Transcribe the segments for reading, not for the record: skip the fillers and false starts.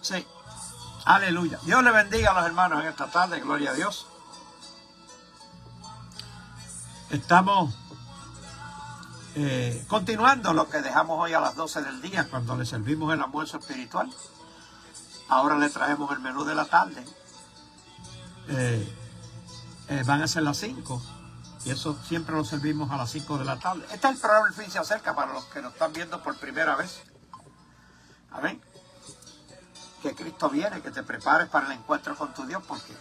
Sí. Aleluya. Dios le bendiga a los hermanos en esta tarde. Gloria a Dios. Estamos continuando lo que dejamos hoy a las 12 del día cuando le servimos el almuerzo espiritual. Ahora le traemos el menú de la tarde. Van a ser las 5 y eso siempre lo servimos a las 5 de la tarde. Este es el programa El Fin se acerca para los que nos están viendo por primera vez. Amén. Que Cristo viene, que te prepares para el encuentro con tu Dios, porque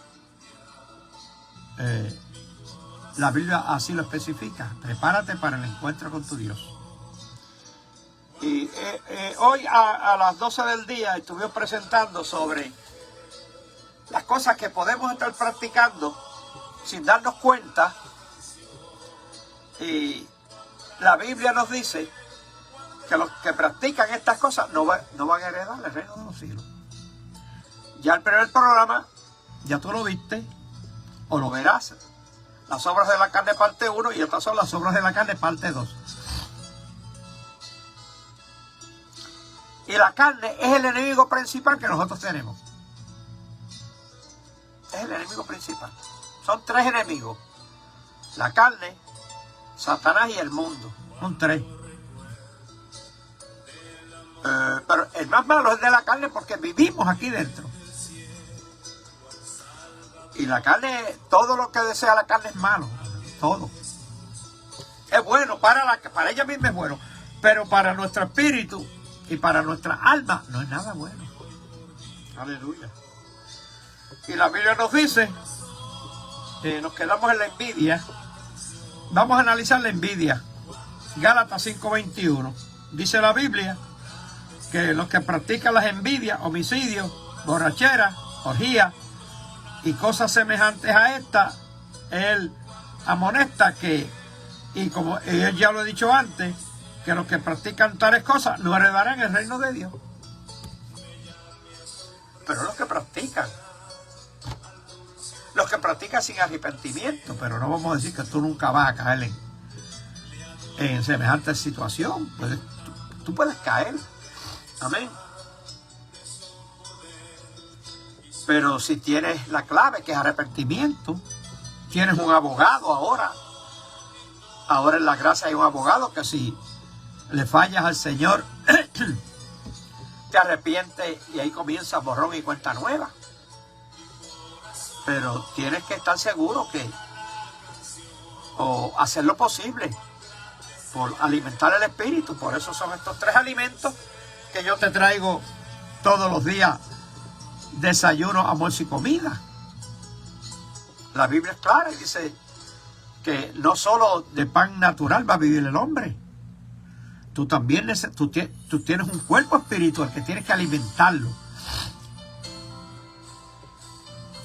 la Biblia así lo especifica. Prepárate para el encuentro con tu Dios. Y hoy a las 12 del día estuvimos presentando sobre las cosas que podemos estar practicando sin darnos cuenta. Y la Biblia nos dice que los que practican estas cosas no van a heredar el reino de los cielos. Ya el primer programa, ya tú lo viste, o lo verás. Las obras de la carne parte 1 y estas son las obras de la carne parte 2. Y la carne es el enemigo principal que nosotros tenemos. Es el enemigo principal. Son 3 enemigos. La carne, Satanás y el mundo. Son 3. Pero el más malo es de la carne porque vivimos aquí dentro. Y la carne, todo lo que desea la carne es malo. Todo. Es bueno, para ella misma es bueno. Pero para nuestro espíritu y para nuestra alma no es nada bueno. Aleluya. Y la Biblia nos dice que nos quedamos en la envidia. Vamos a analizar la envidia. Gálatas 5:21. Dice la Biblia que los que practican las envidias, homicidios, borracheras, orgías y cosas semejantes a esta, él amonesta que, y como él ya lo he dicho antes, que los que practican tales cosas no heredarán el reino de Dios. Pero los que practican sin arrepentimiento, pero no vamos a decir que tú nunca vas a caer en semejante situación. Tú puedes caer. Amén. Pero si tienes la clave, que es arrepentimiento, tienes un abogado ahora. Ahora en la gracia hay un abogado que si le fallas al Señor, te arrepientes y ahí comienza borrón y cuenta nueva. Pero tienes que estar seguro o hacer lo posible por alimentar el espíritu. Por eso son estos 3 alimentos que yo te traigo todos los días: desayuno, almuerzo y comida. La Biblia es clara y dice que no solo de pan natural va a vivir el hombre. Tú también tú tienes un cuerpo espiritual que tienes que alimentarlo.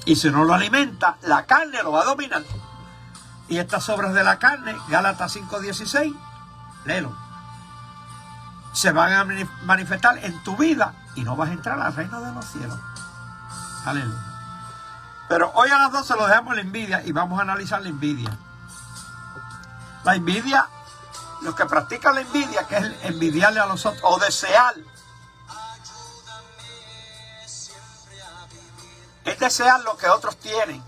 Y si no lo alimenta, la carne lo va a dominar. Y estas obras de la carne, Gálatas 5:16, léelo, se van a manifestar en tu vida y no vas a entrar al reino de los cielos. Aleluya. Pero hoy a las 12 lo dejamos la envidia y vamos a analizar la envidia. La envidia, los que practican la envidia, que es envidiarle a los otros o desear. Es desear lo que otros tienen.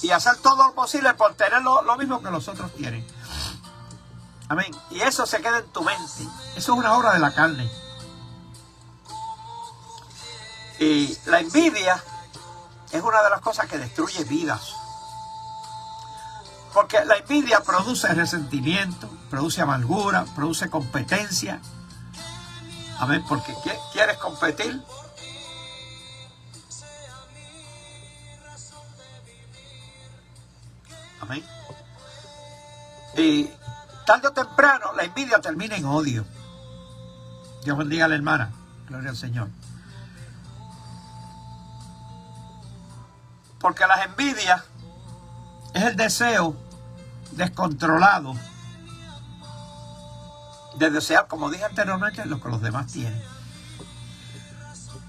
Y hacer todo lo posible por tener lo mismo que los otros tienen. Amén. Y eso se queda en tu mente. Eso es una obra de la carne. Y la envidia es una de las cosas que destruye vidas. Porque la envidia produce resentimiento, produce amargura, produce competencia. Amén. Porque quieres competir. Amén. Y tarde o temprano la envidia termina en odio. Dios bendiga a la hermana. Gloria al Señor. Porque las envidias es el deseo descontrolado de desear, como dije anteriormente, lo que los demás tienen.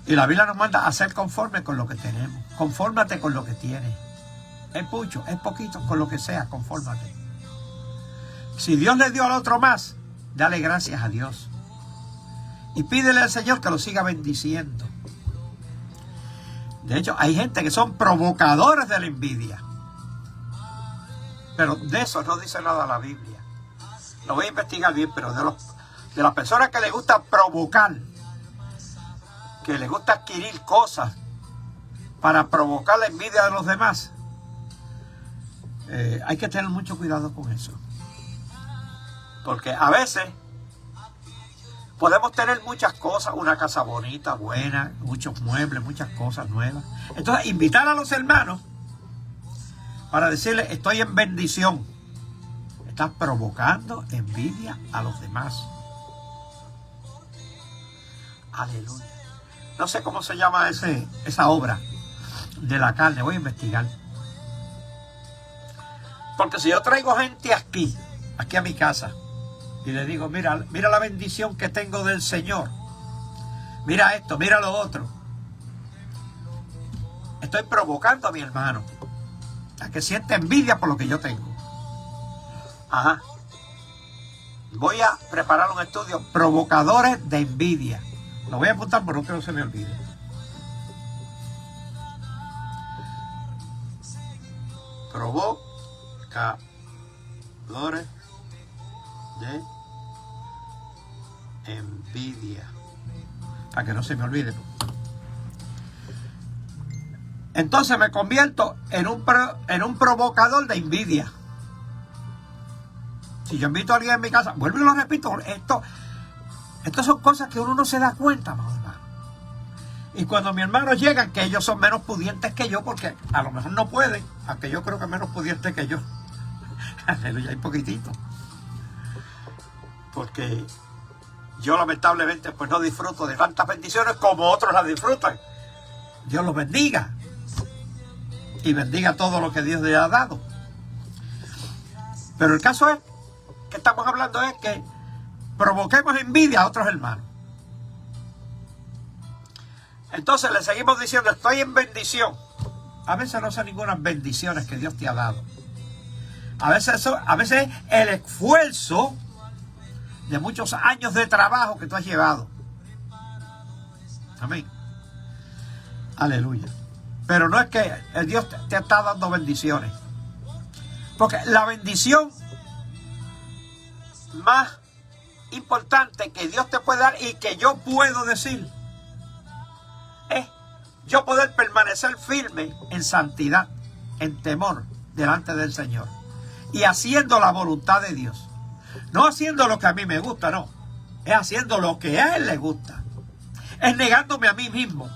Y la Biblia nos manda a ser conforme con lo que tenemos. Confórmate con lo que tienes. Es mucho, es poquito, con lo que sea, confórmate. Si Dios le dio al otro más, dale gracias a Dios. y pídele al Señor que lo siga bendiciendo. De hecho, hay gente que son provocadores de la envidia. Pero de eso no dice nada la Biblia. Lo voy a investigar bien, pero de las personas que les gusta provocar, que les gusta adquirir cosas para provocar la envidia de los demás, hay que tener mucho cuidado con eso. Porque a veces podemos tener muchas cosas, una casa bonita, buena, muchos muebles, muchas cosas nuevas. Entonces, invitar a los hermanos para decirles, estoy en bendición. Estás provocando envidia a los demás. Aleluya. No sé cómo se llama esa obra de la carne. Voy a investigar. Porque si yo traigo gente aquí a mi casa, y le digo, mira la bendición que tengo del Señor. Mira esto, mira lo otro. Estoy provocando a mi hermano a que sienta envidia por lo que yo tengo. Ajá. Voy a preparar un estudio, provocadores de envidia. Lo voy a apuntar, pero no quiero que se me olvide. Provocadores de envidia. Para que no se me olvide. Entonces me convierto en un provocador de envidia. Si yo invito a alguien a mi casa, vuelvo y lo repito, esto son cosas que uno no se da cuenta, hermano. Y cuando mis hermanos llegan, que ellos son menos pudientes que yo, porque a lo mejor no pueden, aunque yo creo que menos pudientes que yo. Aleluya, hay poquitito. Porque yo lamentablemente pues no disfruto de tantas bendiciones como otros las disfrutan. Dios los bendiga. Y bendiga todo lo que Dios le ha dado. Pero el caso es que estamos hablando es que provoquemos envidia a otros hermanos. Entonces le seguimos diciendo, estoy en bendición. A veces no son ninguna bendiciones que Dios te ha dado. A veces es el esfuerzo de muchos años de trabajo que tú has llevado. Amén. Aleluya. Pero no es que el Dios te está dando bendiciones. Porque la bendición más importante que Dios te puede dar y que yo puedo decir es yo poder permanecer firme en santidad, en temor delante del Señor y haciendo la voluntad de Dios. No haciendo lo que a mí me gusta, no. Es haciendo lo que a Él le gusta. Es negándome a mí mismo.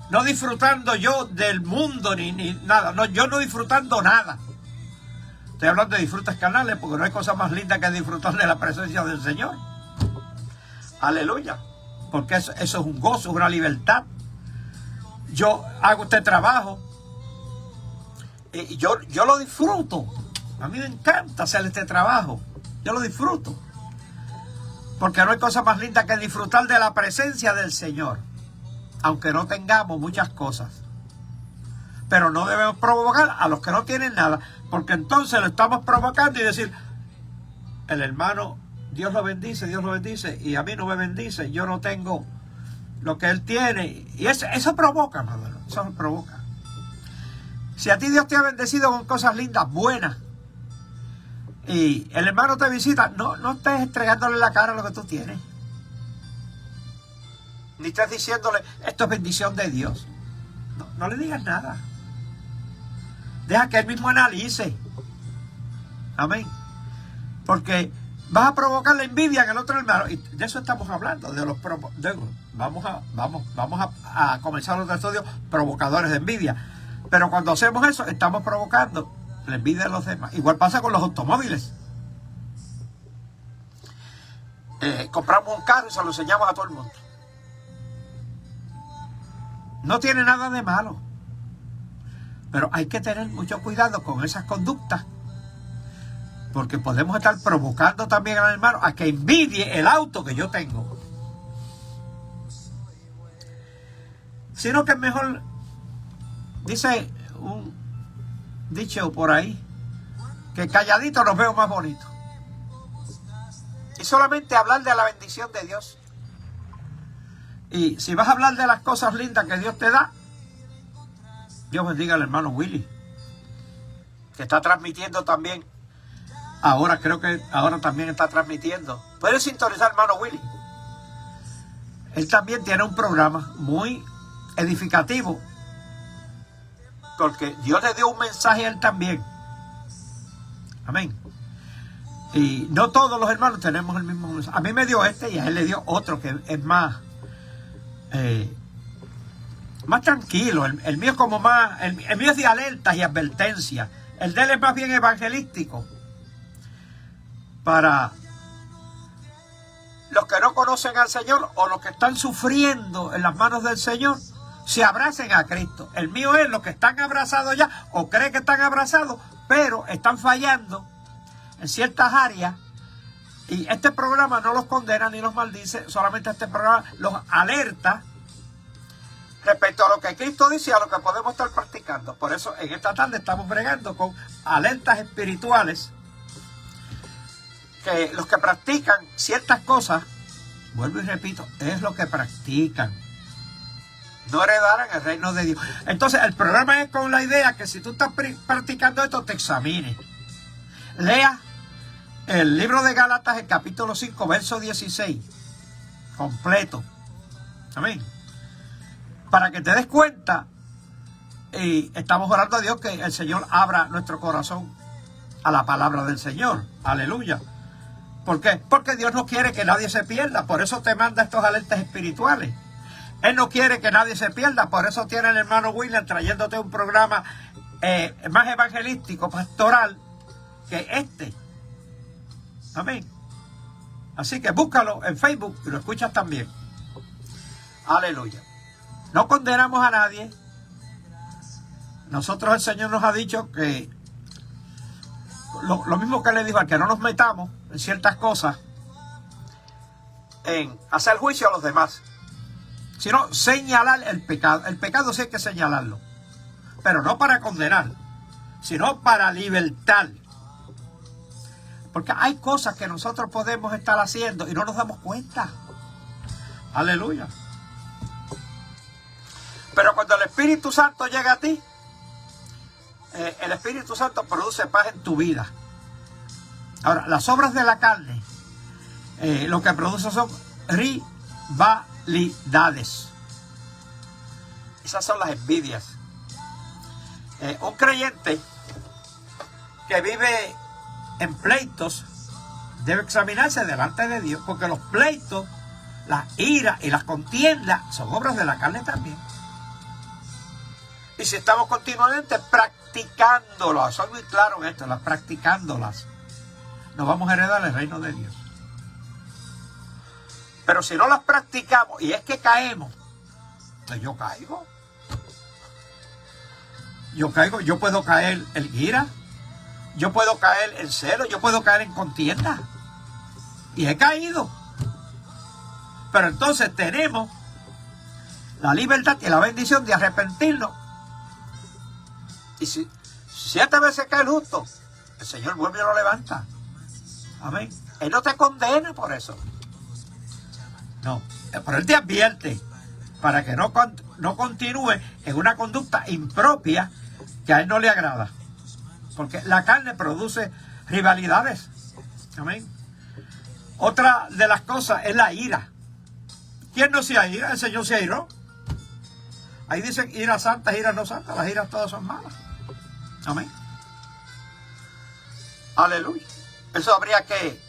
No disfrutando yo del mundo ni nada. No, yo no disfrutando nada. Estoy hablando de disfrutas carnales porque no hay cosa más linda que disfrutar de la presencia del Señor. Aleluya. Porque eso es un gozo, una libertad. Yo hago este trabajo y yo lo disfruto. A mí me encanta hacer este trabajo. Yo lo disfruto. Porque no hay cosa más linda que disfrutar de la presencia del Señor. Aunque no tengamos muchas cosas. Pero no debemos provocar a los que no tienen nada. Porque entonces lo estamos provocando y decir, el hermano, Dios lo bendice, y a mí no me bendice, yo no tengo lo que él tiene. Y eso provoca, hermano, eso provoca. Si a ti Dios te ha bendecido con cosas lindas, buenas, y el hermano te visita, no estés entregándole en la cara lo que tú tienes. Ni estés diciéndole, esto es bendición de Dios. No le digas nada. Deja que él mismo analice. Amén. Porque vas a provocar la envidia en el otro hermano. Y de eso estamos hablando. Vamos a comenzar otro estudio, provocadores de envidia. Pero cuando hacemos eso, estamos provocando la envidia de los demás. Igual pasa con los automóviles. Compramos un carro y se lo enseñamos a todo el mundo. No tiene nada de malo. Pero hay que tener mucho cuidado con esas conductas. Porque podemos estar provocando también al hermano a que envidie el auto que yo tengo. Sino que es mejor, dice un dicho por ahí, que calladito nos veo más bonitos. Y solamente hablar de la bendición de Dios. Y si vas a hablar de las cosas lindas que Dios te da, Dios bendiga al hermano Willy, que está transmitiendo también. Ahora creo que ahora también está transmitiendo. Puedes sintonizar, hermano Willy. Él también tiene un programa muy edificativo, porque Dios le dio un mensaje a él también. Amén. Y no todos los hermanos tenemos el mismo mensaje. A mí me dio este y a él le dio otro que es más tranquilo. El mío es como más, el mío es de alertas y advertencias. El de él es más bien evangelístico. Para los que no conocen al Señor o los que están sufriendo en las manos del Señor, se abracen a Cristo. El mío es los que están abrazados ya o creen que están abrazados, pero están fallando en ciertas áreas. Y este programa no los condena ni los maldice, solamente este programa los alerta respecto a lo que Cristo dice y a lo que podemos estar practicando. Por eso en esta tarde estamos bregando con alertas espirituales, que los que practican ciertas cosas, vuelvo y repito, es lo que practican, no heredarán el reino de Dios. Entonces el programa es con la idea que si tú estás practicando esto, te examines. Lea el libro de Gálatas, el capítulo 5, verso 16, completo. Amén. Para que te des cuenta, y estamos orando a Dios que el Señor abra nuestro corazón a la palabra del Señor. Aleluya. ¿Por qué? Porque Dios no quiere que nadie se pierda. Por eso te manda estos alertas espirituales. Él no quiere que nadie se pierda. Por eso tiene el hermano William trayéndote un programa más evangelístico, pastoral, que este. Amén. Así que búscalo en Facebook y lo escuchas también. Aleluya. No condenamos a nadie. Nosotros, el Señor nos ha dicho que lo mismo que le dijo, al que no nos metamos en ciertas cosas, en hacer juicio a los demás, sino señalar el pecado. El pecado sí hay que señalarlo, pero no para condenar, sino para libertar. Porque hay cosas que nosotros podemos estar haciendo y no nos damos cuenta. Aleluya. Pero cuando el Espíritu Santo llega a ti, el Espíritu Santo produce paz en tu vida. Ahora, las obras de la carne, lo que produce son rivalidades. Esas son las envidias. Un creyente que vive en pleitos debe examinarse delante de Dios, porque los pleitos, las iras y las contiendas son obras de la carne también. Y si estamos continuamente practicándolas, soy muy claro en esto, practicándolas, nos vamos a heredar el reino de Dios. Pero si no las practicamos y es que caemos, pues yo caigo, yo puedo caer en ira, yo puedo caer en celo, yo puedo caer en contienda. Y he caído. Pero entonces tenemos la libertad y la bendición de arrepentirnos. Y si 7 veces cae el justo, el Señor vuelve y lo levanta. Amén. Él no te condena por eso. No. Pero Él te advierte para que no continúe en una conducta impropia que a Él no le agrada. Porque la carne produce rivalidades. Amén. Otra de las cosas es la ira. ¿Quién no se ira? El Señor se airó. Ahí dicen ira santa, ira no santa. Las iras todas son malas. Amén. Aleluya. Eso habría que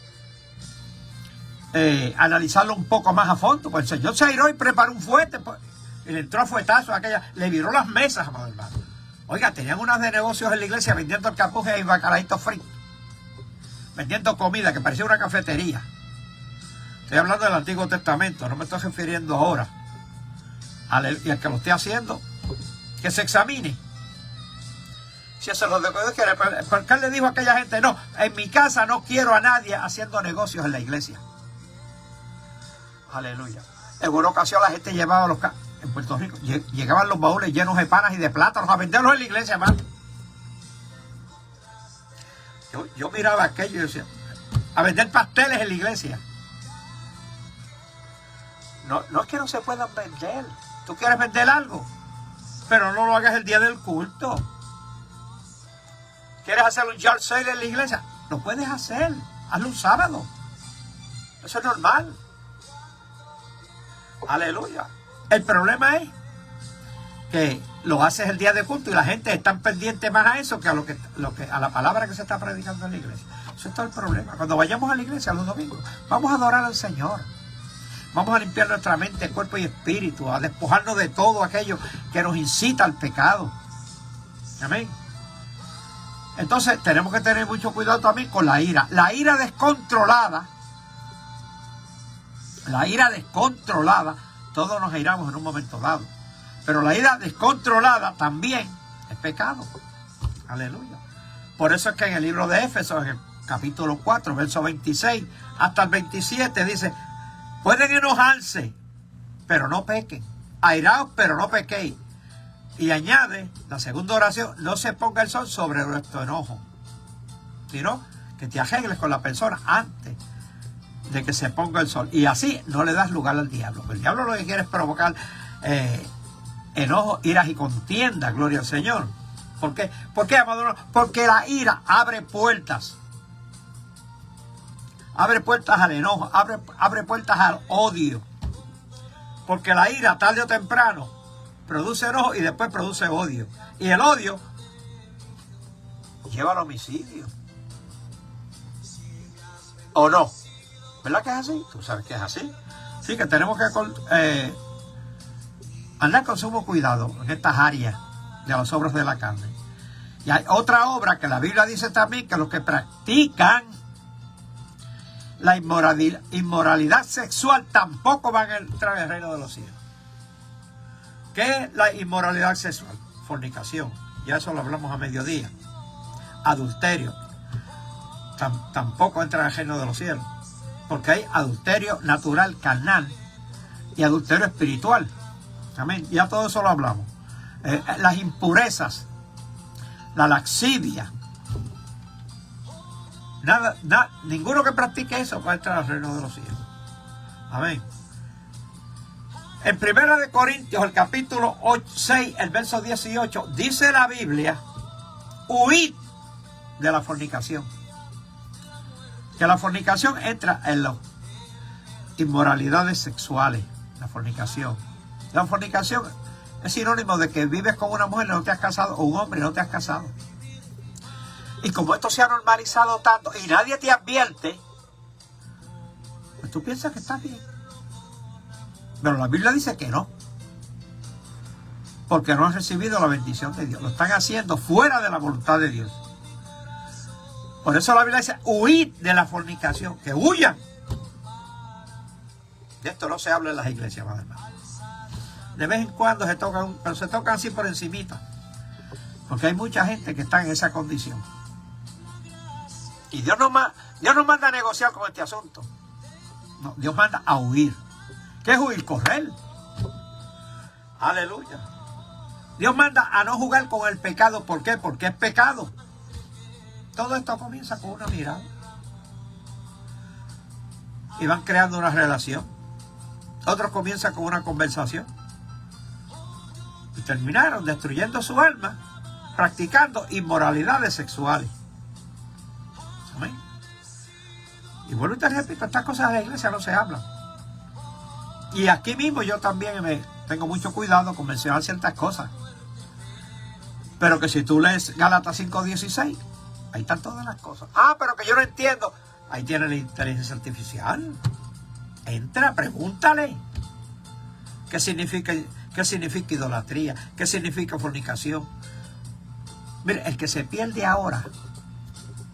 analizarlo un poco más a fondo. Pues el Señor se airó y preparó un fuete. Pues, y le entró a fuetazo a aquella. Le viró las mesas, amado hermano. Oiga, tenían unas de negocios en la iglesia vendiendo el capuje y bacalaitos fritos. Vendiendo comida que parecía una cafetería. Estoy hablando del Antiguo Testamento, no me estoy refiriendo ahora. Y al que lo esté haciendo, que se examine. Si eso es lo que Dios quiere. ¿Por qué él le dijo a aquella gente? No, en mi casa no quiero a nadie haciendo negocios en la iglesia. Aleluya. En una ocasión la gente llevaba en Puerto Rico, llegaban los baúles llenos de panas y de plátanos a venderlos en la iglesia, hermano. Yo miraba aquello y decía, a vender pasteles en la iglesia. no es que no se puedan vender. Tú quieres vender algo, pero no lo hagas el día del culto. ¿Quieres hacer un yard sale en la iglesia? Lo puedes hacer. Hazlo un sábado. Eso es normal. Aleluya. El problema es que lo haces el día de culto y la gente está pendiente más a eso que a la palabra que se está predicando en la iglesia. Eso es todo el problema. Cuando vayamos a la iglesia los domingos, vamos a adorar al Señor. Vamos a limpiar nuestra mente, cuerpo y espíritu, a despojarnos de todo aquello que nos incita al pecado. Amén. Entonces tenemos que tener mucho cuidado también con la ira. La ira descontrolada, todos nos airamos en un momento dado. Pero la ira descontrolada también es pecado. Aleluya. Por eso es que en el libro de Éfesos, en el capítulo 4, verso 26 hasta el 27, dice: pueden enojarse, pero no pequen. Airaos, pero no pequéis. Y añade la segunda oración: no se ponga el sol sobre nuestro enojo, sino que te arregles con la persona antes de que se ponga el sol. Y así no le das lugar al diablo. El diablo lo que quiere es provocar enojo, iras y contienda. Gloria al Señor. ¿Por qué? ¿Por qué, amado? Porque la ira abre puertas. Abre puertas al enojo, abre puertas al odio. Porque la ira, tarde o temprano, produce enojo y después produce odio. Y el odio lleva al homicidio. ¿O no? ¿Verdad que es así? Tú sabes que es así. Sí, que tenemos que andar con sumo cuidado en estas áreas de las obras de la carne. Y hay otra obra que la Biblia dice también, que los que practican la inmoralidad sexual tampoco van a entrar en el reino de los cielos. ¿Qué es la inmoralidad sexual? Fornicación. Ya eso lo hablamos a mediodía. Adulterio. Tampoco entra en el reino de los cielos. Porque hay adulterio natural, carnal, y adulterio espiritual. Amén. Ya todo eso lo hablamos. Las impurezas, la laxivia. Ninguno que practique eso va a entrar al reino de los cielos. Amén. En 1 de Corintios, el capítulo 6, el verso 18, dice la Biblia: huid de la fornicación. Que la fornicación entra en las inmoralidades sexuales. La fornicación. La fornicación es sinónimo de que vives con una mujer y no te has casado, o un hombre y no te has casado. Y como esto se ha normalizado tanto y nadie te advierte, pues tú piensas que estás bien. Pero la Biblia dice que no. Porque no han recibido la bendición de Dios. Lo están haciendo fuera de la voluntad de Dios. Por eso la Biblia dice: huid de la fornicación. Que huyan. De esto no se habla en las iglesias, madre mía. De vez en cuando se tocan, pero se tocan así por encimita. Porque hay mucha gente que está en esa condición. Y Dios no manda a negociar con este asunto. No, Dios manda a huir. ¿Qué es huir? Correr. Aleluya. Dios manda a no jugar con el pecado. ¿Por qué? Porque es pecado. Todo esto comienza con una mirada. Y van creando una relación. Otros comienzan con una conversación. Y terminaron destruyendo su alma, practicando inmoralidades sexuales. Amén. Y vuelvo y te repito, estas cosas de la iglesia no se hablan. Y aquí mismo yo también tengo mucho cuidado con mencionar ciertas cosas. Pero que si tú lees Gálatas 5:16, ahí están todas las cosas. Ah, pero que yo no entiendo. Ahí tiene la inteligencia artificial. Entra, pregúntale. ¿Qué significa idolatría? ¿Qué significa fornicación? Mire, el que se pierde ahora,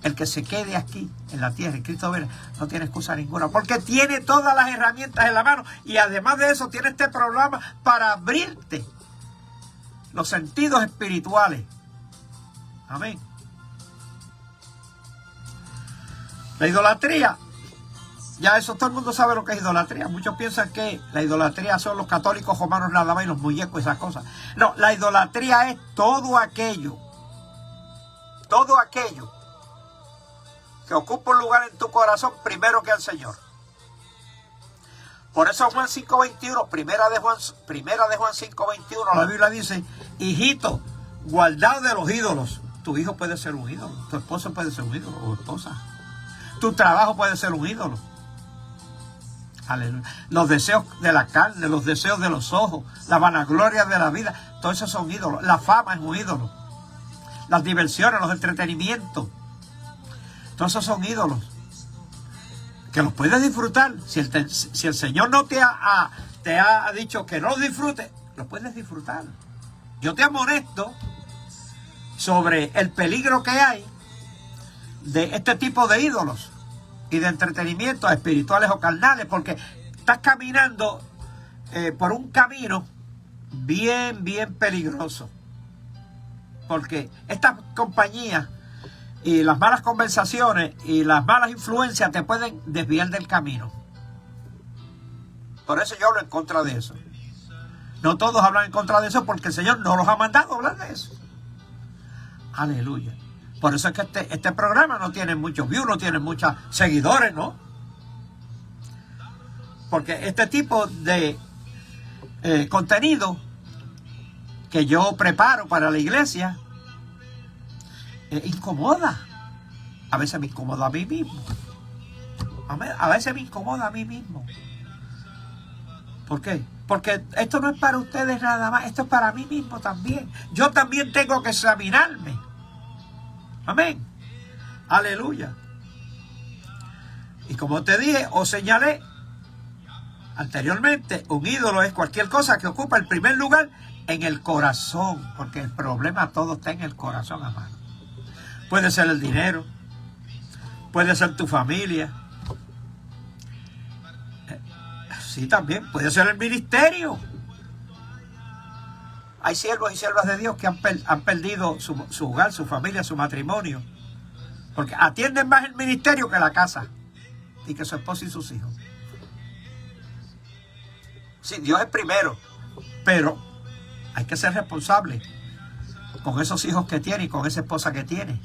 el que se quede aquí en la tierra, en Cristo no tiene excusa ninguna, porque tiene todas las herramientas en la mano, y además de eso tiene este programa para abrirte los sentidos espirituales. Amén. La idolatría, ya eso todo el mundo sabe lo que es idolatría. Muchos piensan que la idolatría son los católicos romanos nada más y los muñecos y esas cosas. No, la idolatría es todo aquello que ocupa un lugar en tu corazón primero que al Señor. Por eso Juan 5:21, primera de Juan 5:21, la Biblia dice, hijito, guardado de los ídolos. Tu hijo puede ser un ídolo, tu esposo puede ser un ídolo o esposa. Tu trabajo puede ser un ídolo. Aleluya. Los deseos de la carne, los deseos de los ojos, la vanagloria de la vida, todos esos son ídolos. La fama es un ídolo. Las diversiones, los entretenimientos, todos esos son ídolos. Que los puedes disfrutar. Si el Señor no te ha dicho que no los disfrutes, los puedes disfrutar. Yo te amonesto sobre el peligro que hay de este tipo de ídolos y de entretenimientos espirituales o carnales, porque estás caminando por un camino bien peligroso, porque estas compañías y las malas conversaciones y las malas influencias te pueden desviar del camino. Por eso yo hablo en contra de eso. No todos hablan en contra de eso porque el Señor no los ha mandado a hablar de eso. Aleluya. Por eso es que este programa no tiene muchos views, no tiene muchos seguidores, ¿no? Porque este tipo de contenido que yo preparo para la iglesia incomoda. A veces me incomoda a mí mismo. A veces me incomoda a mí mismo. ¿Por qué? Porque esto no es para ustedes nada más, esto es para mí mismo también. Yo también tengo que examinarme. Amén. Aleluya. Y como te dije o señalé anteriormente, un ídolo es cualquier cosa que ocupa el primer lugar en el corazón, porque el problema todo está en el corazón, amado. Puede ser el dinero, puede ser tu familia, sí, también puede ser el ministerio. Hay siervos y siervas de Dios que han perdido su hogar, su familia, su matrimonio, porque atienden más el ministerio que la casa y que su esposa y sus hijos. Sí, Dios es primero, pero hay que ser responsable con esos hijos que tiene y con esa esposa que tiene.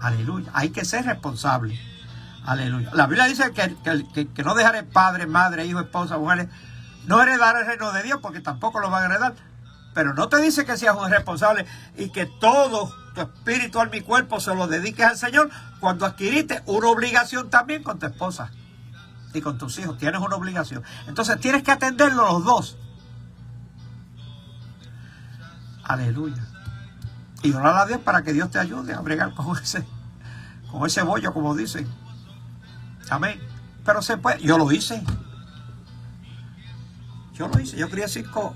Aleluya. Hay que ser responsable. Aleluya. La Biblia dice que no dejaré padre, madre, hijo, esposa, mujeres. No heredará el reino de Dios porque tampoco lo van a heredar. Pero no te dice que seas un responsable y que todo tu espíritu, alma y cuerpo se lo dediques al Señor cuando adquiriste una obligación también con tu esposa y con tus hijos. Tienes una obligación. Entonces tienes que atenderlo los dos. Aleluya. Y orar a Dios para que Dios te ayude a bregar con ese bollo, como dicen. Amén. Pero se puede. Yo lo hice. Yo crié cinco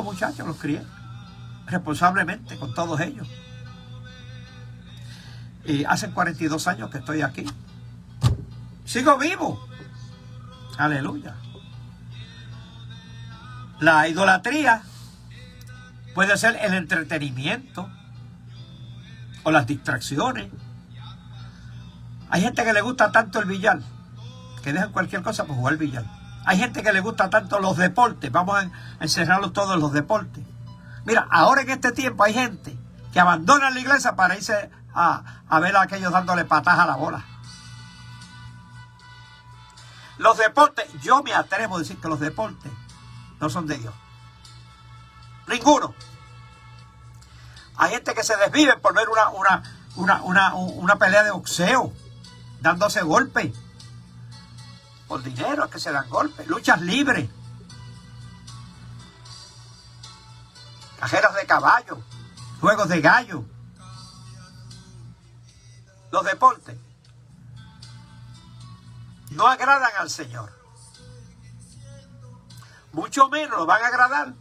muchachos, los crié responsablemente con todos ellos. Y hace 42 años que estoy aquí. Sigo vivo. Aleluya. La idolatría puede ser el entretenimiento o las distracciones. Hay gente que le gusta tanto el billar que dejan cualquier cosa por jugar billar. Hay gente que le gusta tanto los deportes. Vamos a encerrarlos todos en los deportes. Mira, ahora en este tiempo hay gente que abandona la iglesia para irse a ver a aquellos dándole patadas a la bola. Los deportes, yo me atrevo a decir que los deportes no son de Dios. Ninguno. Hay gente que se desvive por ver una pelea de boxeo, dándose golpes. Por dinero es que se dan golpes. Luchas libres. Carreras de caballo. Juegos de gallo. Los deportes no agradan al Señor. Mucho menos lo van a agradar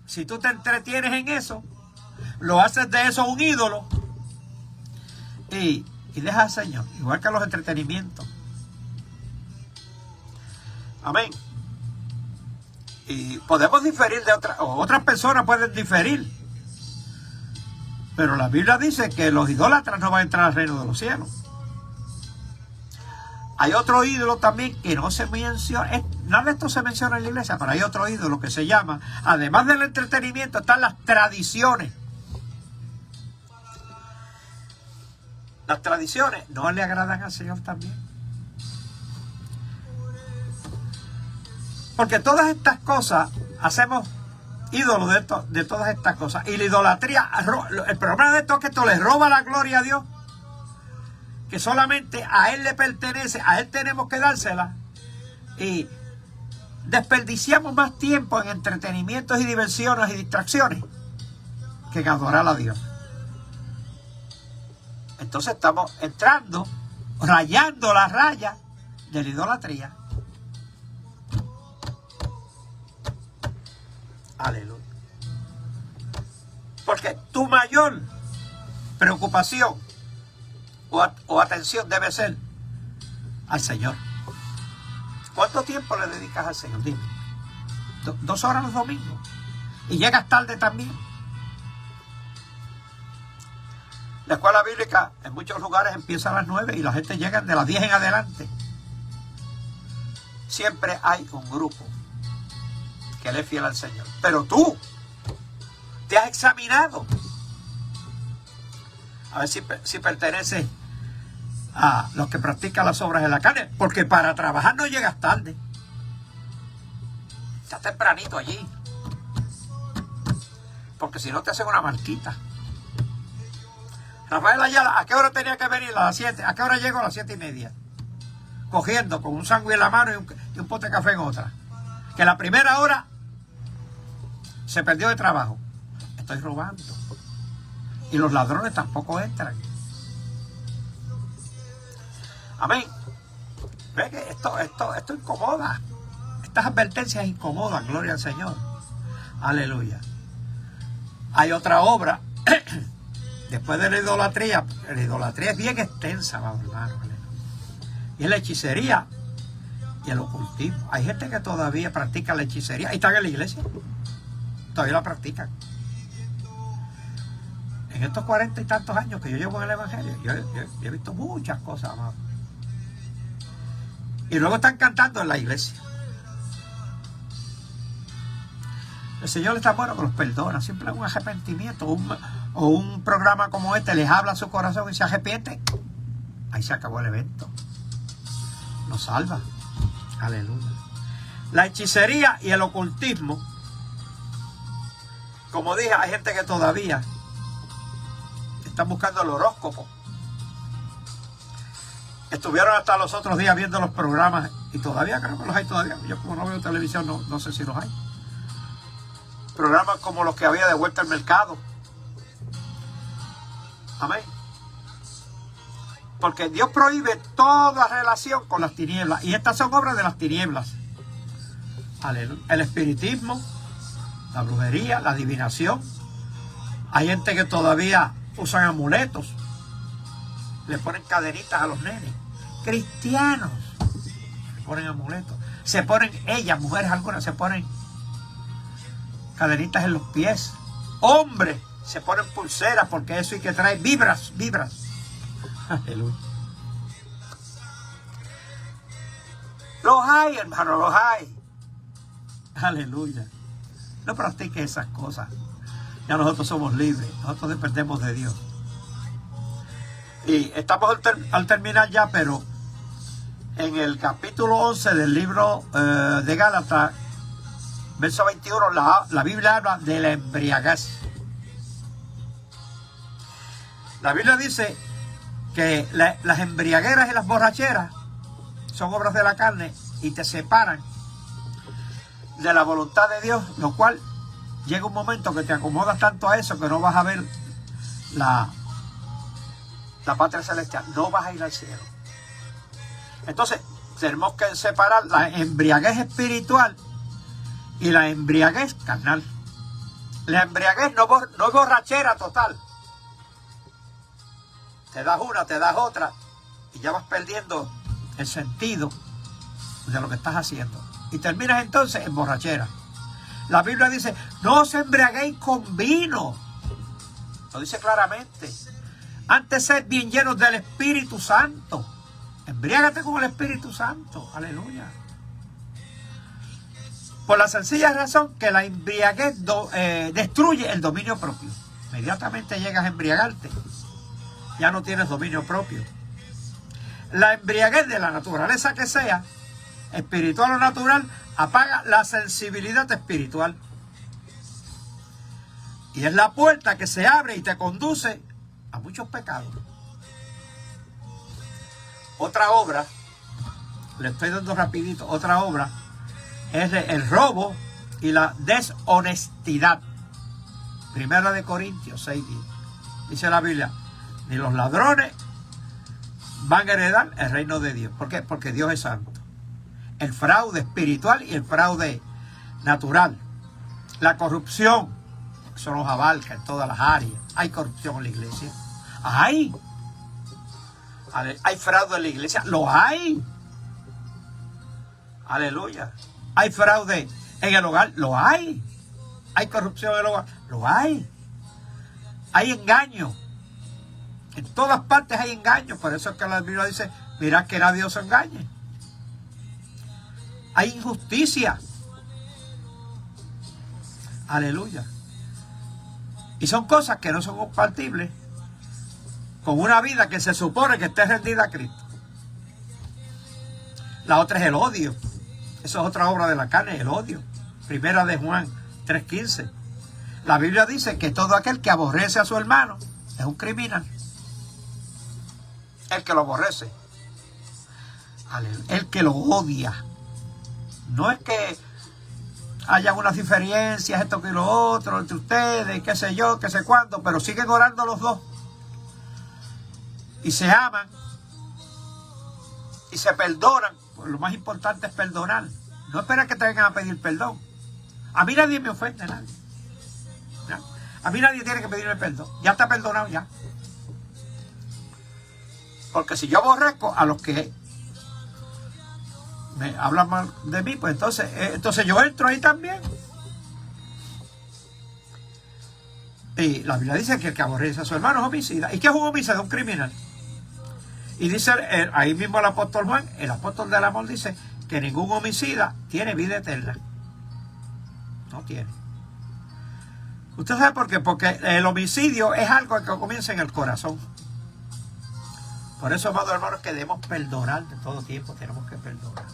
si tú te entretienes en eso, lo haces de eso un ídolo y dejas al Señor, igual que los entretenimientos. Amén. Y podemos diferir de otras personas pueden diferir, pero la Biblia dice que los idólatras no van a entrar al reino de los cielos. Hay otro ídolo también que no se menciona, nada de esto se menciona en la iglesia, pero hay otro ídolo que se llama, además del entretenimiento, están las tradiciones. Las tradiciones no le agradan al Señor también. Porque todas estas cosas, hacemos ídolos de todas estas cosas. Y la idolatría, el problema de esto es que esto le roba la gloria a Dios, que solamente a Él le pertenece, a Él tenemos que dársela. Y desperdiciamos más tiempo en entretenimientos y diversiones y distracciones que en adorar a Dios. Entonces estamos entrando, rayando la raya de la idolatría. Aleluya. Porque tu mayor preocupación o atención debe ser al Señor. ¿Cuánto tiempo le dedicas al Señor? Dime. 2 horas los domingos. Y llegas tarde también. La escuela bíblica en muchos lugares empieza a las 9 y la gente llega de las 10 en adelante. Siempre hay un grupo que le es fiel al Señor. Pero tú te has examinado a ver si perteneces a los que practican las obras de la carne, porque para trabajar no llegas tarde, estás tempranito allí, porque si no te hacen una marquita. Rafael Ayala, ¿a qué hora tenía que venir? A las 7. ¿A qué hora llego? A las 7:30, cogiendo con un sándwich en la mano y un pote de café en otra, que la primera hora se perdió de trabajo. Estoy robando. Y los ladrones tampoco entran. Amén. Ve que esto incomoda. Estas advertencias incomodan, gloria al Señor. Aleluya. Hay otra obra después de la idolatría. La idolatría es bien extensa, vamos, hermano. Y es la hechicería y el ocultismo. Hay gente que todavía practica la hechicería y están en la iglesia. Todavía la practican. En estos 40 y tantos años que yo llevo en el Evangelio, yo he visto muchas cosas, amado. Y luego están cantando en la iglesia. El Señor está bueno que los perdona. Siempre hay un arrepentimiento. O un programa como este les habla a su corazón y se arrepiente. Ahí se acabó el evento. Nos salva. Aleluya. La hechicería y el ocultismo. Como dije, hay gente que todavía están buscando el horóscopo. Estuvieron hasta los otros días viendo los programas y todavía creo que los hay todavía. Yo como no veo televisión no sé si los hay. Programas como los que había de Vuelta al Mercado. Amén. Porque Dios prohíbe toda relación con las tinieblas. Y estas son obras de las tinieblas. Aleluya. El espiritismo, la brujería, la adivinación. Hay gente que todavía usan amuletos. Le ponen cadenitas a los nenes. Cristianos le ponen amuletos. Se ponen, ellas, mujeres algunas, se ponen cadenitas en los pies. Hombres se ponen pulseras porque eso y que trae vibras. Aleluya. Los hay, hermano, los hay. Aleluya. No practiques esas cosas. Ya nosotros somos libres. Nosotros dependemos de Dios. Y estamos al terminar ya, pero en el capítulo 11 del libro de Gálatas, verso 21, la Biblia habla de la embriaguez. La Biblia dice que las embriagueras y las borracheras son obras de la carne y te separan de la voluntad de Dios, lo cual llega un momento que te acomodas tanto a eso que no vas a ver la patria celestial, no vas a ir al cielo. Entonces tenemos que separar la embriaguez espiritual y la embriaguez carnal. La embriaguez no es borrachera total. Te das una, te das otra y ya vas perdiendo el sentido de lo que estás haciendo. Y terminas entonces en borrachera. La Biblia dice, no os embriaguéis con vino. Lo dice claramente. Antes sed bien llenos del Espíritu Santo. Embriágate con el Espíritu Santo. Aleluya. Por la sencilla razón que la embriaguez destruye el dominio propio. Inmediatamente llegas a embriagarte, ya no tienes dominio propio. La embriaguez de la naturaleza que sea espiritual o natural, apaga la sensibilidad espiritual. Y es la puerta que se abre y te conduce a muchos pecados. Otra obra, le estoy dando rapidito, otra obra es el robo y la deshonestidad. Primera de Corintios 6:10. Dice la Biblia, ni los ladrones van a heredar el reino de Dios. ¿Por qué? Porque Dios es santo. El fraude espiritual y el fraude natural. La corrupción, eso nos abarca en todas las áreas. Hay corrupción en la iglesia. Hay fraude en la iglesia. Lo hay. Aleluya. Hay fraude en el hogar. Lo hay. Hay corrupción en el hogar. Lo hay. Hay engaño. En todas partes hay engaño. Por eso es que la Biblia dice, mirad que nadie os engañe. Hay injusticia. Aleluya. Y son cosas que no son compatibles con una vida que se supone que esté rendida a Cristo. La otra es el odio. Eso es otra obra de la carne, el odio. Primera de Juan 3:15. La Biblia dice que todo aquel que aborrece a su hermano es un criminal. El que lo aborrece. El que lo odia. No es que haya unas diferencias, esto que lo otro, entre ustedes, qué sé yo, qué sé cuánto, pero siguen orando los dos. Y se aman. Y se perdonan. Pues lo más importante es perdonar. No esperan que te vengan a pedir perdón. A mí nadie me ofende, nadie. A mí nadie tiene que pedirme perdón. Ya está perdonado ya. Porque si yo aborrezco a los que me hablan mal de mí, pues entonces yo entro ahí también. Y la Biblia dice que el que aborrece a su hermano es homicida. ¿Y qué es un homicida? Un criminal. Y dice ahí mismo el apóstol Juan, el apóstol del amor, dice que ningún homicida tiene vida eterna. No tiene. ¿Usted sabe por qué? Porque el homicidio es algo que comienza en el corazón. Por eso, amados hermanos, que debemos perdonar de todo tiempo. Tenemos que perdonar.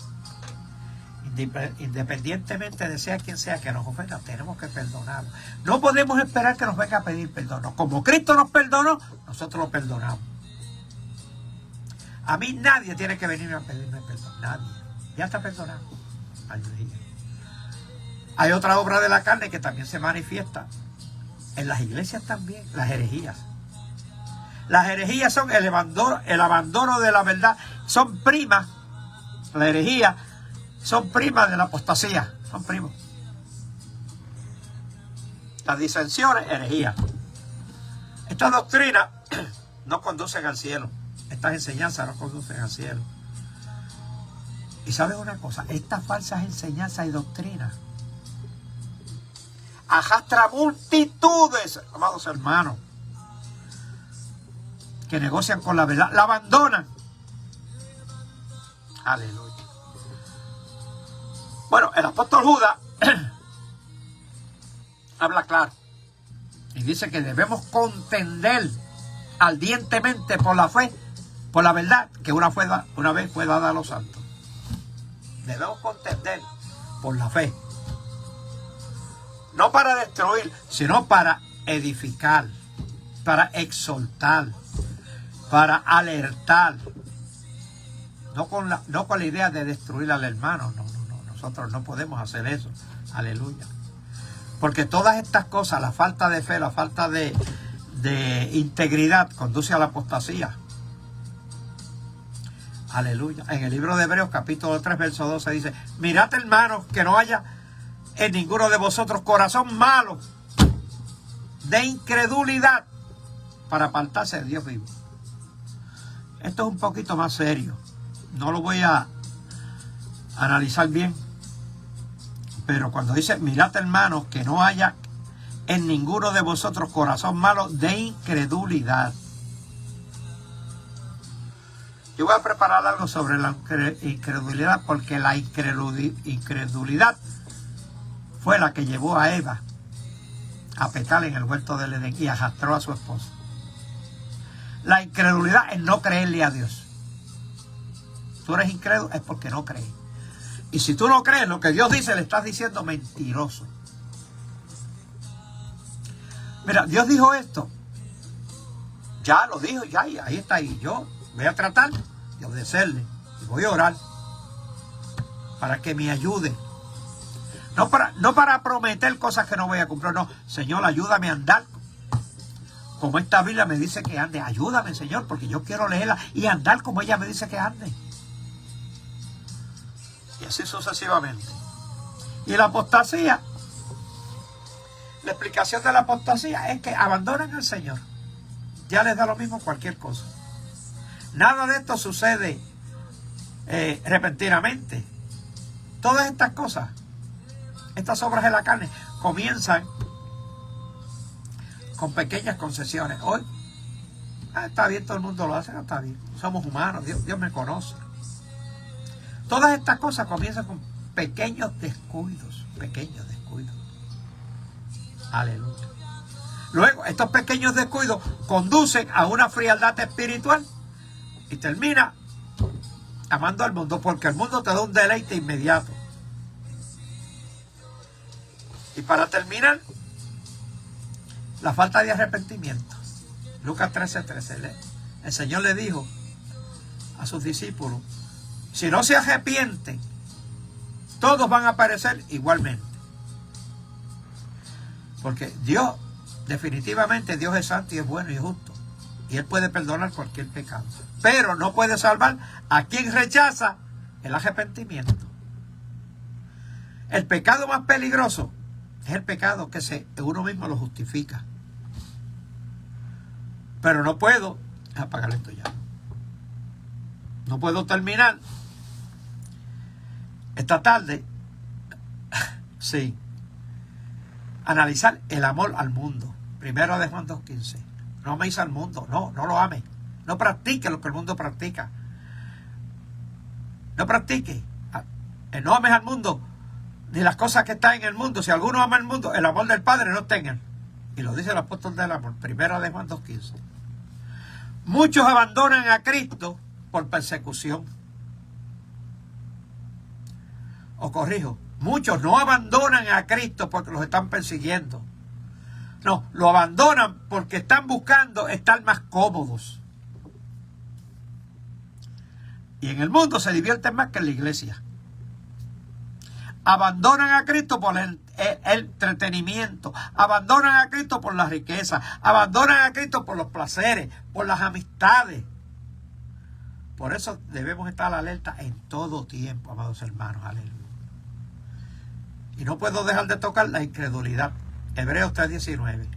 Independientemente de sea quien sea que nos ofenda, tenemos que perdonar. No podemos esperar que nos venga a pedir perdón. No, como Cristo nos perdonó, nosotros lo perdonamos. A mí nadie tiene que venirme a pedirme perdón. Nadie. Ya está perdonado. Hay otra obra de la carne que también se manifiesta en las iglesias también, las herejías. Las herejías son el abandono de la verdad. Son primas. La herejía son primas de la apostasía. Son primos. Las disensiones, herejías. Estas doctrinas no conducen al cielo. Estas enseñanzas no conducen al cielo. Y ¿sabes una cosa? Estas falsas enseñanzas y doctrinas arrastran multitudes, amados hermanos, que negocian con la verdad, la abandonan. Aleluya. Bueno, el apóstol Judas habla claro y dice que debemos contender ardientemente por la fe, por la verdad que una vez fue dada a los santos. Debemos contender por la fe. No para destruir, sino para edificar, para exhortar, para alertar. No con la idea de destruir al hermano. No. Nosotros no podemos hacer eso. Aleluya. Porque todas estas cosas, la falta de fe, la falta de integridad, conduce a la apostasía. Aleluya. En el libro de Hebreos, capítulo 3, verso 12, dice: mirad, hermanos, que no haya en ninguno de vosotros corazón malo de incredulidad para apartarse de Dios vivo. Esto es un poquito más serio. No lo voy a analizar bien. Pero cuando dice: mirad, hermanos, que no haya en ninguno de vosotros corazón malo de incredulidad. Yo voy a preparar algo sobre la incredulidad, porque la incredulidad fue la que llevó a Eva a pecar en el huerto del Edén y arrastró a su esposo. La incredulidad es no creerle a Dios. Tú eres incrédulo, es porque no crees. Y si tú no crees lo que Dios dice, le estás diciendo mentiroso. Mira, Dios dijo esto. Ya lo dijo, ya, y ahí está. Y yo voy a tratar de obedecerle. Y voy a orar para que me ayude. No para prometer cosas que no voy a cumplir. No, Señor, ayúdame a andar como esta Biblia me dice que ande. Ayúdame, Señor, porque yo quiero leerla y andar como ella me dice que ande. Y así sucesivamente. Y la apostasía, la explicación de la apostasía es que abandonan al Señor. Ya les da lo mismo cualquier cosa. Nada de esto sucede repentinamente. Todas estas cosas, estas obras de la carne, comienzan con pequeñas concesiones. Hoy, está bien, todo el mundo lo hace, no está bien. Somos humanos, Dios me conoce. Todas estas cosas comienzan con pequeños descuidos. Pequeños descuidos. Aleluya. Luego, estos pequeños descuidos conducen a una frialdad espiritual y termina amando al mundo, porque el mundo te da un deleite inmediato. Y para terminar, la falta de arrepentimiento. Lucas 13:13. El Señor le dijo a sus discípulos: si no se arrepienten, todos van a perecer igualmente. Porque Dios, definitivamente Dios es santo y es bueno y justo. Y Él puede perdonar cualquier pecado. Pero no puede salvar a quien rechaza el arrepentimiento. El pecado más peligroso es el pecado que uno mismo lo justifica. Pero no puedo apagar esto ya. No puedo terminar esta tarde sí analizar el amor al mundo. Primero de Juan 2:15. No améis al mundo, no lo ames. No practique lo que el mundo practica. No practique. No ames al mundo ni las cosas que están en el mundo. Si alguno ama el mundo, el amor del Padre no está en él. Y lo dice el apóstol del amor. Primero de Juan 2:15. Muchos abandonan a Cristo por persecución. O corrijo, muchos no abandonan a Cristo porque los están persiguiendo. No, lo abandonan porque están buscando estar más cómodos. Y en el mundo se divierten más que en la iglesia. Abandonan a Cristo por el entretenimiento. Abandonan a Cristo por la riqueza. Abandonan a Cristo por los placeres, por las amistades. Por eso debemos estar alerta en todo tiempo, amados hermanos. Aleluya. Y no puedo dejar de tocar la incredulidad. Hebreos 3:19.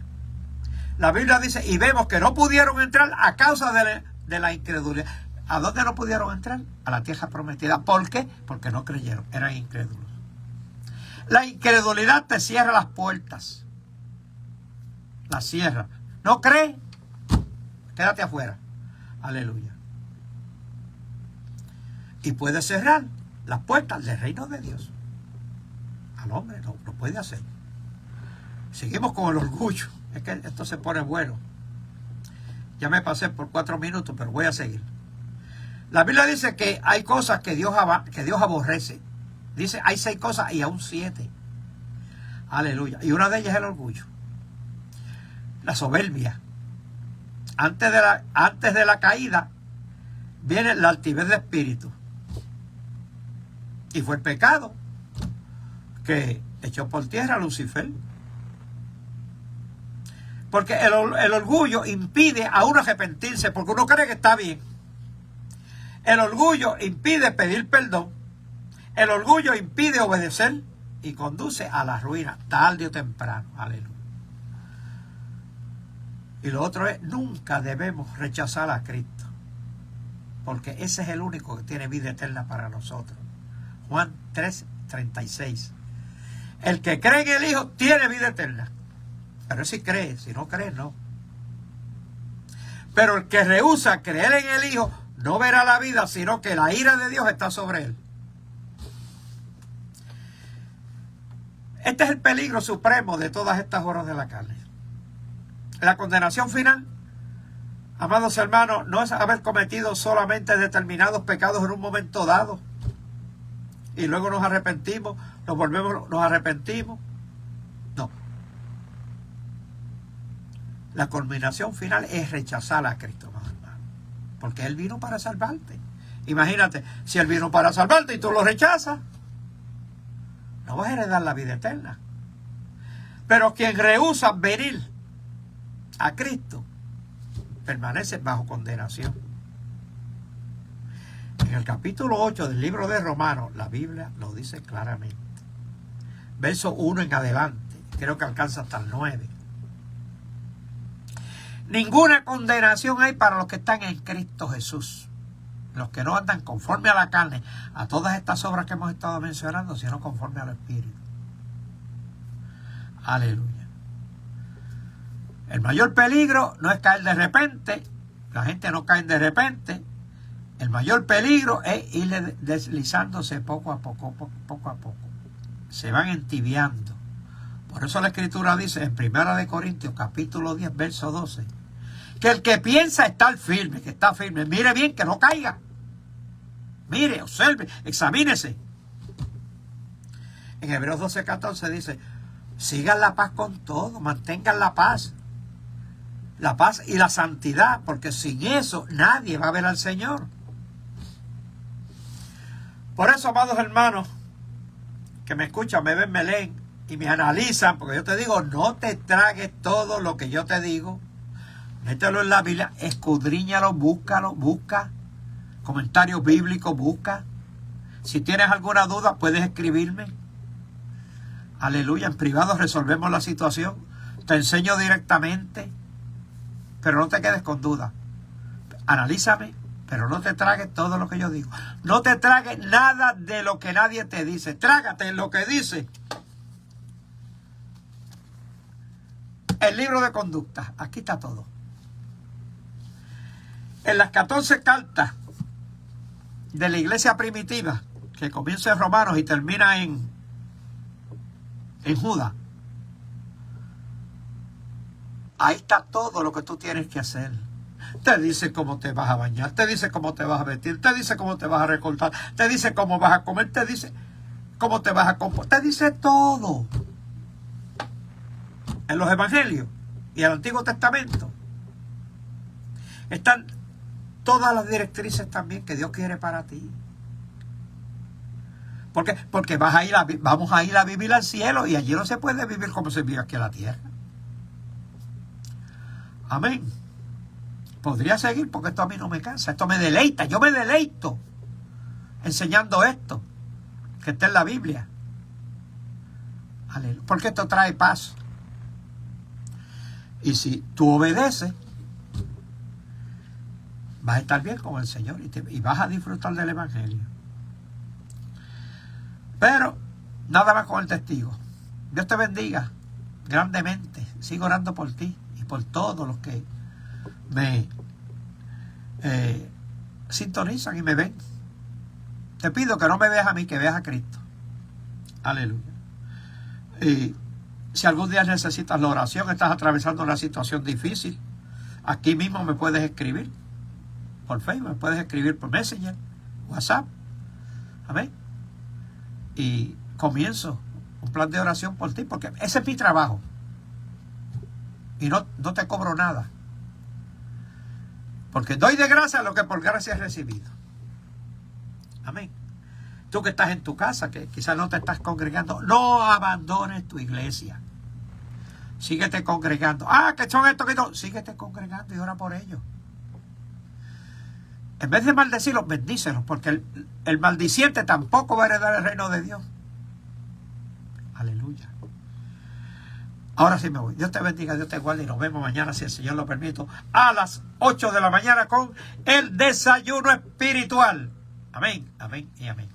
La Biblia dice, y vemos que no pudieron entrar a causa de la incredulidad. ¿A dónde no pudieron entrar? A la tierra prometida. ¿Por qué? Porque no creyeron, eran incrédulos. La incredulidad te cierra las puertas. Las cierra. ¿No crees? Quédate afuera. Aleluya. Y puede cerrar las puertas del reino de Dios. Al hombre no puede hacer. Seguimos con el orgullo. Es que esto se pone bueno. Ya me pasé por 4 minutos, pero voy a seguir. La Biblia dice que hay cosas que Dios aborrece. Dice, hay 6 cosas y aún 7. Aleluya. Y una de ellas es el orgullo. La soberbia. Antes de la caída viene la altivez de espíritu. Y fue el pecado que echó por tierra a Lucifer. Porque el orgullo impide a uno arrepentirse, porque uno cree que está bien. El orgullo impide pedir perdón. El orgullo impide obedecer y conduce a la ruina, tarde o temprano. Aleluya. Y lo otro es, nunca debemos rechazar a Cristo, porque ese es el único que tiene vida eterna para nosotros. Juan 3:36. El que cree en el Hijo tiene vida eterna. Pero si cree, si no cree, no. Pero el que rehúsa creer en el Hijo no verá la vida, sino que la ira de Dios está sobre él. Este es el peligro supremo de todas estas obras de la carne. La condenación final, amados hermanos, no es haber cometido solamente determinados pecados en un momento dado. y luego nos arrepentimos, nos arrepentimos. No. La culminación final es rechazar a Cristo, hermano, porque Él vino para salvarte. Imagínate, si Él vino para salvarte y tú lo rechazas, no vas a heredar la vida eterna. Pero quien rehúsa venir a Cristo permanece bajo condenación. En el capítulo 8 del libro de Romanos, la Biblia lo dice claramente. Verso 1 en adelante, creo que alcanza hasta el 9. Ninguna condenación hay para los que están en Cristo Jesús. Los que no andan conforme a la carne, a todas estas obras que hemos estado mencionando, sino conforme al Espíritu. Aleluya. El mayor peligro no es caer de repente. La gente no cae de repente. El mayor peligro es ir deslizándose poco a poco, poco a poco. Se van entibiando. Por eso la Escritura dice en 1 Corintios capítulo 10, verso 12, que el que piensa estar firme, que está firme, mire bien que no caiga. Mire, observe, examínese. En Hebreos 12, 14 dice, sigan la paz con todo, mantengan la paz y la santidad, porque sin eso nadie va a ver al Señor. Por eso, amados hermanos, que me escuchan, me ven, me leen y me analizan, porque yo te digo, no te tragues todo lo que yo te digo, mételo en la Biblia, escudriñalo, busca comentarios bíblicos, busca. Si tienes alguna duda, puedes escribirme. Aleluya, en privado resolvemos la situación, te enseño directamente, pero no te quedes con duda. Analízame, pero no te tragues todo lo que yo digo. No te tragues nada de lo que nadie te dice. Trágate lo que dice el libro de conducta. Aquí está todo. En las 14 cartas de la iglesia primitiva, que comienza en Romanos y termina en Judas, ahí está todo lo que tú tienes que hacer. Te dice cómo te vas a bañar, te dice cómo te vas a vestir, te dice cómo te vas a recortar, te dice cómo vas a comer, te dice cómo te vas a comportar, te dice todo. En los evangelios y el Antiguo Testamento están todas las directrices también que Dios quiere para ti. ¿Por qué? Porque vamos a ir a vivir al cielo y allí no se puede vivir como se vive aquí en la tierra. Amén. Podría seguir porque esto a mí no me cansa, esto me deleita, yo me deleito enseñando esto que está en la Biblia. Aleluya. Porque esto trae paz. Y si tú obedeces, vas a estar bien con el Señor y vas a disfrutar del Evangelio. Pero nada más con el testigo. Dios te bendiga grandemente. Sigo orando por ti y por todos los que me sintonizan y me ven. Te pido que no me veas a mí, que veas a Cristo. Aleluya. Y si algún día necesitas la oración, estás atravesando una situación difícil, aquí mismo me puedes escribir por Facebook, me puedes escribir por Messenger, WhatsApp. Amén. Y comienzo un plan de oración por ti, porque ese es mi trabajo. Y no te cobro nada. Porque doy de gracia lo que por gracia he recibido. Amén. Tú que estás en tu casa, que quizás no te estás congregando, no abandones tu iglesia. Síguete congregando. Que son estos que no. Síguete congregando y ora por ellos. En vez de maldecirlos, bendícelos, porque el maldiciente tampoco va a heredar el reino de Dios. Aleluya. Ahora sí me voy. Dios te bendiga, Dios te guarde y nos vemos mañana, si el Señor lo permite, a las 8 de la mañana con el desayuno espiritual. Amén, amén y amén.